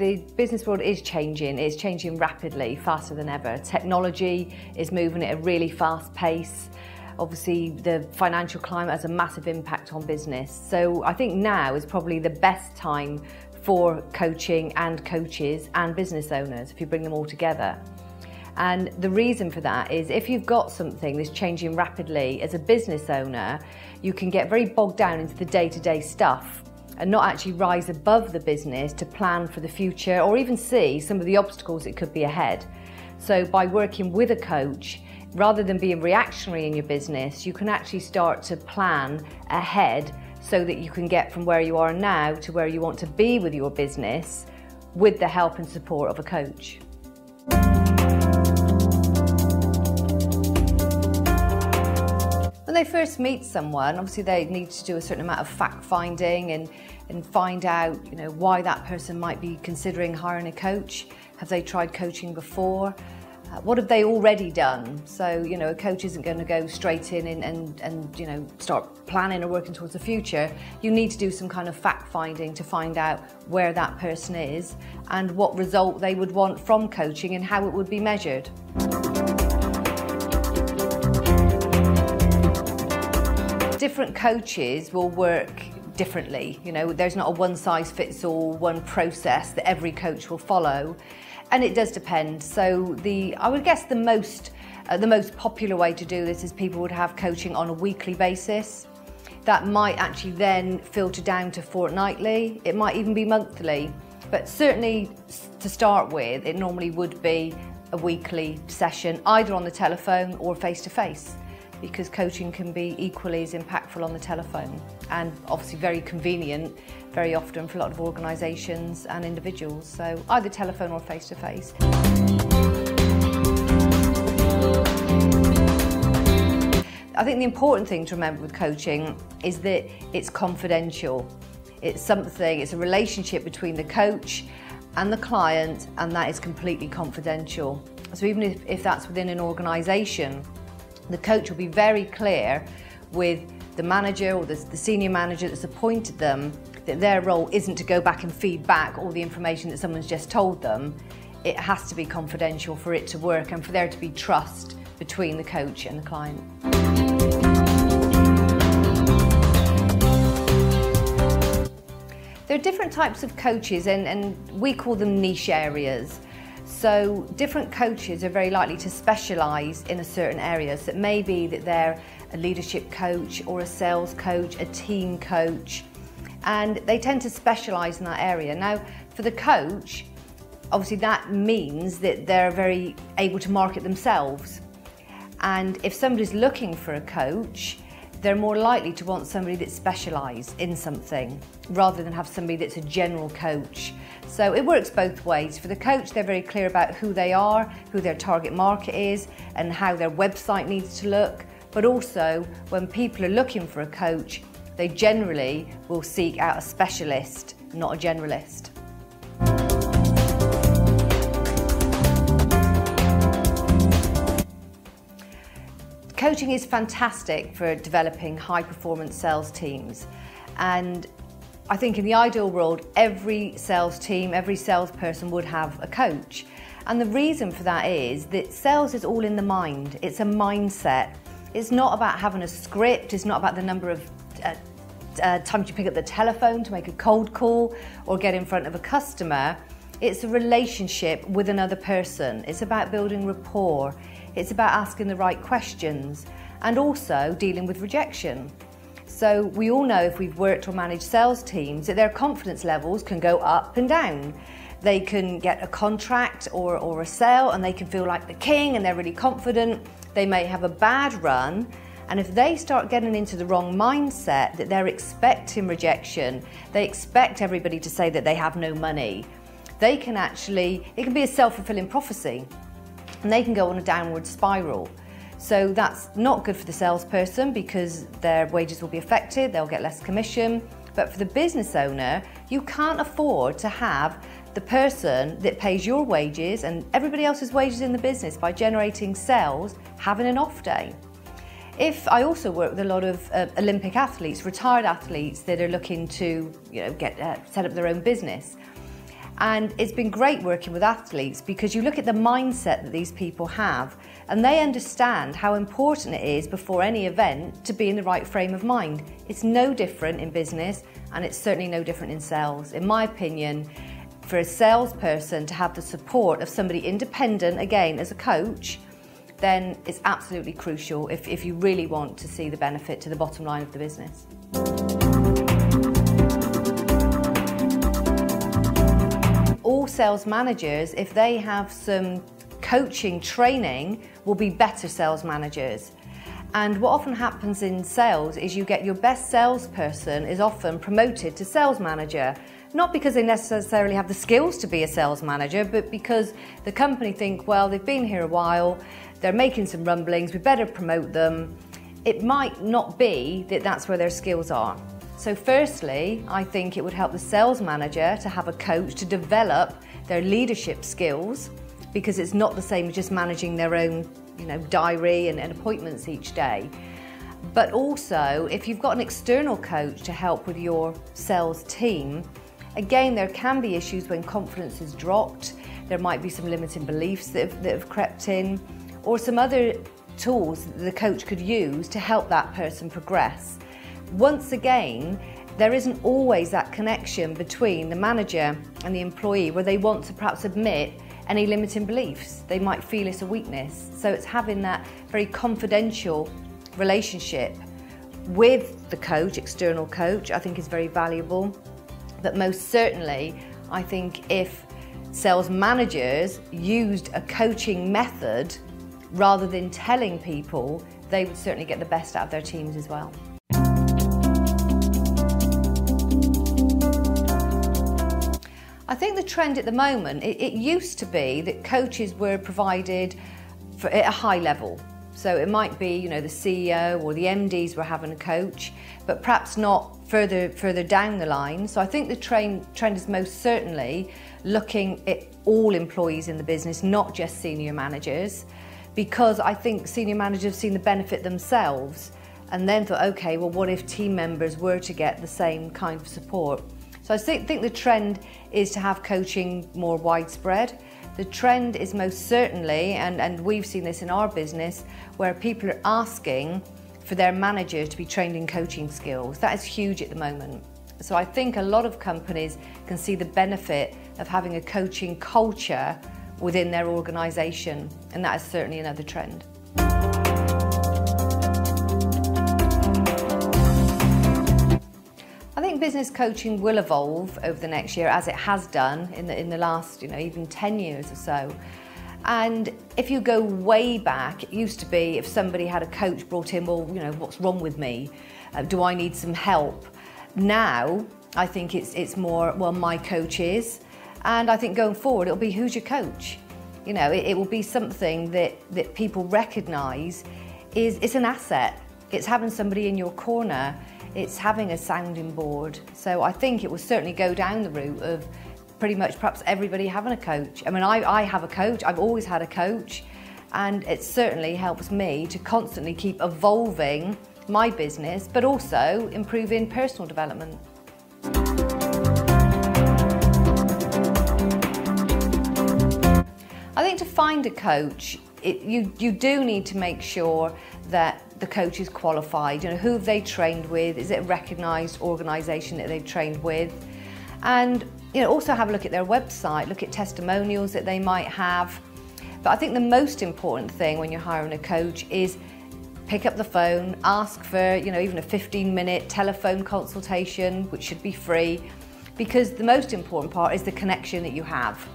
the business world is changing. It's changing rapidly, faster than ever. Technology is moving at a really fast pace. Obviously, the financial climate has a massive impact on business. So I think now is probably the best time for coaching and coaches and business owners, if you bring them all together. And the reason for that is if you've got something that's changing rapidly as a business owner, you can get very bogged down into the day-to-day stuff and not actually rise above the business to plan for the future or even see some of the obstacles that could be ahead. So by working with a coach, rather than being reactionary in your business, you can actually start to plan ahead so that you can get from where you are now to where you want to be with your business with the help and support of a coach. When they first meet someone, obviously they need to do a certain amount of fact-finding and find out, why that person might be considering hiring a coach. Have they tried coaching before? What have they already done? So, a coach isn't going to go straight in and start planning or working towards the future. You need to do some kind of fact-finding to find out where that person is and what result they would want from coaching and how it would be measured. Different coaches will work differently. There's not a one-size-fits-all, one process that every coach will follow, and it does depend. So I would guess the most popular way to do this is people would have coaching on a weekly basis. That might actually then filter down to fortnightly. It might even be monthly, but certainly to start with, it normally would be a weekly session, either on the telephone or face-to-face. Because coaching can be equally as impactful on the telephone and obviously very convenient very often for a lot of organisations and individuals. So either telephone or face-to-face. I think the important thing to remember with coaching is that it's confidential. It's a relationship between the coach and the client, and that is completely confidential. So even if that's within an organisation, the coach will be very clear with the manager or the senior manager that's appointed them that their role isn't to go back and feed back all the information that someone's just told them. It has to be confidential for it to work and for there to be trust between the coach and the client. There are different types of coaches and we call them niche areas. So different coaches are very likely to specialise in a certain area. So it may be that they're a leadership coach or a sales coach, a team coach, and they tend to specialise in that area. Now, for the coach, obviously that means that they're very able to market themselves. And if somebody's looking for a coach, they're more likely to want somebody that's specialised in something rather than have somebody that's a general coach. So it works both ways. For the coach, they're very clear about who they are, who their target market is, and how their website needs to look. But also, when people are looking for a coach, they generally will seek out a specialist, not a generalist. Coaching is fantastic for developing high-performance sales teams, and I think in the ideal world, every sales team, every salesperson would have a coach. And the reason for that is that sales is all in the mind. It's a mindset. It's not about having a script. It's not about the number of times you pick up the telephone to make a cold call or get in front of a customer. It's a relationship with another person. It's about building rapport. It's about asking the right questions and also dealing with rejection. So we all know if we've worked or managed sales teams that their confidence levels can go up and down. They can get a contract or a sale and they can feel like the king and they're really confident. They may have a bad run, and if they start getting into the wrong mindset that they're expecting rejection, they expect everybody to say that they have no money, it can be a self-fulfilling prophecy and they can go on a downward spiral. So that's not good for the salesperson because their wages will be affected, they'll get less commission. But for the business owner, you can't afford to have the person that pays your wages and everybody else's wages in the business by generating sales having an off day. I also work with a lot of Olympic athletes, retired athletes that are looking to set up their own business. And it's been great working with athletes because you look at the mindset that these people have and they understand how important it is before any event to be in the right frame of mind. It's no different in business and it's certainly no different in sales. In my opinion, for a salesperson to have the support of somebody independent, again, as a coach, then it's absolutely crucial if you really want to see the benefit to the bottom line of the business. All sales managers, if they have some coaching training, will be better sales managers. And what often happens in sales is you get your best salesperson is often promoted to sales manager. Not because they necessarily have the skills to be a sales manager, but because the company think, well, they've been here a while, they're making some rumblings, we better promote them. It might not be that that's where their skills are. So firstly, I think it would help the sales manager to have a coach to develop their leadership skills, because it's not the same as just managing their own diary and appointments each day. But also, if you've got an external coach to help with your sales team, again, there can be issues when confidence is dropped. There might be some limiting beliefs that have crept in, or some other tools that the coach could use to help that person progress. Once again, there isn't always that connection between the manager and the employee where they want to perhaps admit any limiting beliefs. They might feel it's a weakness. So it's having that very confidential relationship with the coach, external coach, I think is very valuable. But most certainly, I think if sales managers used a coaching method rather than telling people, they would certainly get the best out of their teams as well. I think the trend at the moment, it used to be that coaches were provided at a high level. So it might be, the CEO or the MDs were having a coach, but perhaps not further down the line. So I think the trend is most certainly looking at all employees in the business, not just senior managers, because I think senior managers have seen the benefit themselves and then thought, okay, well, what if team members were to get the same kind of support? So I think the trend is to have coaching more widespread. The trend is most certainly, and we've seen this in our business, where people are asking for their manager to be trained in coaching skills. That is huge at the moment. So I think a lot of companies can see the benefit of having a coaching culture within their organisation, and that is certainly another trend. I think business coaching will evolve over the next year, as it has done in the last, even 10 years or so. And if you go way back, it used to be if somebody had a coach brought in, well, what's wrong with me? Do I need some help? Now, I think it's more, well, my coach is. And I think going forward, it'll be, who's your coach? It will be something that people recognise it's an asset. It's having somebody in your corner. It's having a sounding board. So I think it will certainly go down the route of pretty much perhaps everybody having a coach. I mean, I have a coach. I've always had a coach. And it certainly helps me to constantly keep evolving my business, but also improving personal development. I think to find a coach, you do need to make sure that the coach is qualified. Who have they trained with? Is it a recognised organisation that they've trained with? And also have a look at their website, look at testimonials that they might have. But I think the most important thing when you're hiring a coach is pick up the phone, ask for even a 15-minute telephone consultation, which should be free, because the most important part is the connection that you have.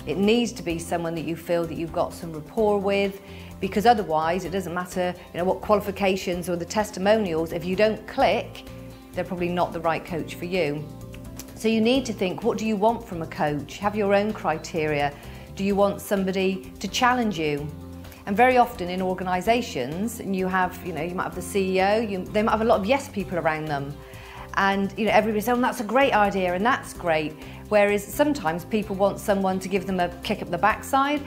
It needs to be someone that you feel that you've got some rapport with, because otherwise it doesn't matter what qualifications or the testimonials, if you don't click, they're probably not the right coach for you. So you need to think, what do you want from a coach? Have your own criteria. Do you want somebody to challenge you? And very often in organisations, and you might have the CEO, they might have a lot of yes people around them. And everybody says, oh, that's a great idea and that's great. Whereas sometimes people want someone to give them a kick up the backside.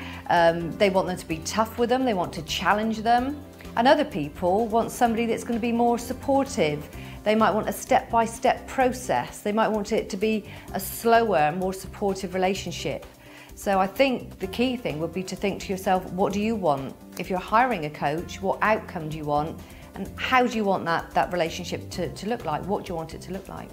They want them to be tough with them. They want to challenge them. And other people want somebody that's going to be more supportive, They might want a step-by-step process. They might want it to be a slower, more supportive relationship. So I think the key thing would be to think to yourself, what do you want? If you're hiring a coach, what outcome do you want? And how do you want that relationship to look like? What do you want it to look like?